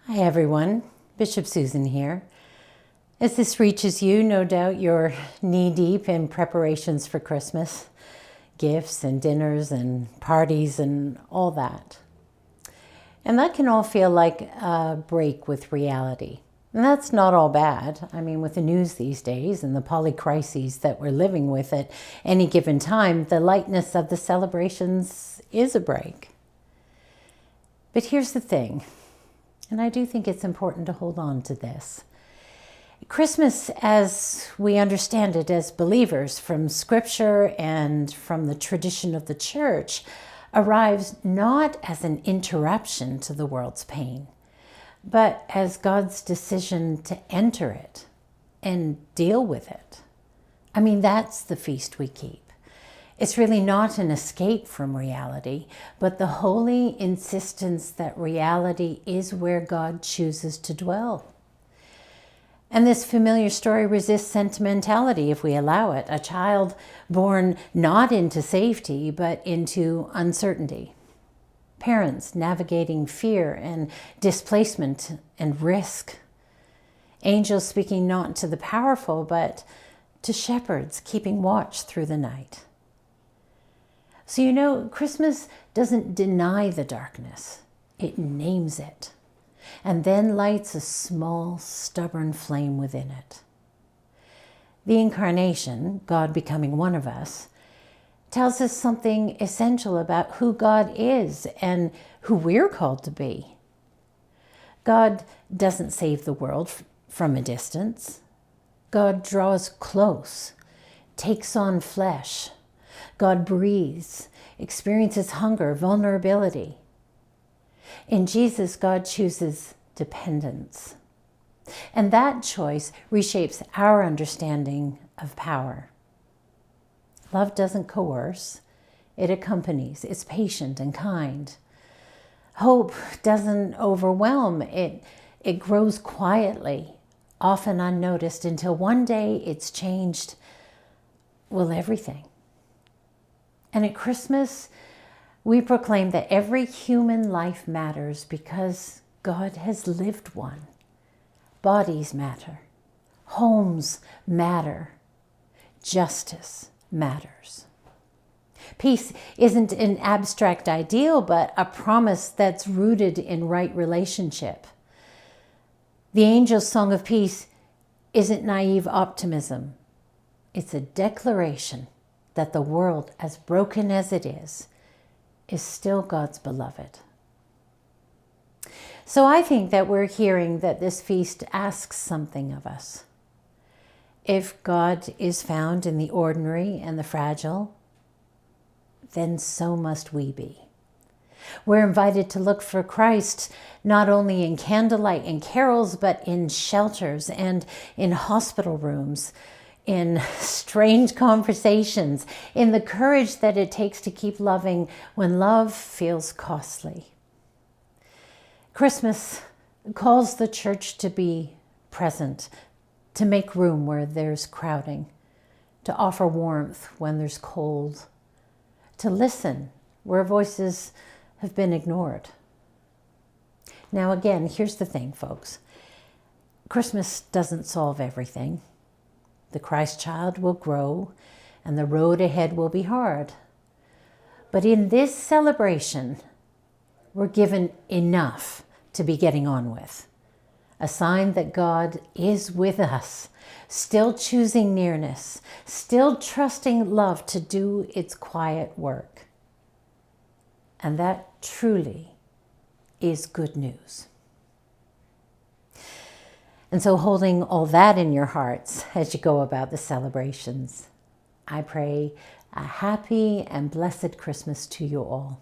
Hi everyone, Bishop Susan here. As this reaches you, no doubt you're knee-deep in preparations for Christmas, gifts and dinners and parties and all that. And that can all feel like a break with reality. And that's not all bad. I mean, with the news these days and the polycrises that we're living with at any given time, the lightness of the celebrations is a break. But here's the thing. And I do think it's important to hold on to this. Christmas, as we understand it as believers from Scripture and from the tradition of the church, arrives not as an interruption to the world's pain, but as God's decision to enter it and deal with it. I mean, that's the feast we keep. It's really not an escape from reality, but the holy insistence that reality is where God chooses to dwell. And this familiar story resists sentimentality if we allow it. A child born not into safety, but into uncertainty. Parents navigating fear and displacement and risk. Angels speaking not to the powerful, but to shepherds keeping watch through the night. So you know, Christmas doesn't deny the darkness. It names it, and then lights a small, stubborn flame within it. The incarnation, God becoming one of us, tells us something essential about who God is and who we're called to be. God doesn't save the world from a distance. God draws close, takes on flesh. God breathes, experiences hunger, vulnerability. In Jesus, God chooses dependence. And that choice reshapes our understanding of power. Love doesn't coerce, it accompanies, it's patient and kind. Hope doesn't overwhelm, it grows quietly, often unnoticed, until one day it's changed, well, everything. And at Christmas, we proclaim that every human life matters because God has lived one. Bodies matter. Homes matter. Justice matters. Peace isn't an abstract ideal, but a promise that's rooted in right relationship. The angel's song of peace isn't naive optimism. It's a declaration that the world, as broken as it is still God's beloved. So I think that we're hearing that this feast asks something of us. If God is found in the ordinary and the fragile, then so must we be. We're invited to look for Christ not only in candlelight and carols, but in shelters and in hospital rooms, in strange conversations, in the courage that it takes to keep loving when love feels costly. Christmas calls the church to be present, to make room where there's crowding, to offer warmth when there's cold, to listen where voices have been ignored. Now again, here's the thing, folks. Christmas doesn't solve everything. The Christ child will grow, and the road ahead will be hard. But in this celebration, we're given enough to be getting on with. A sign that God is with us, still choosing nearness, still trusting love to do its quiet work. And that truly is good news. And so holding all that in your hearts as you go about the celebrations, I pray a happy and blessed Christmas to you all.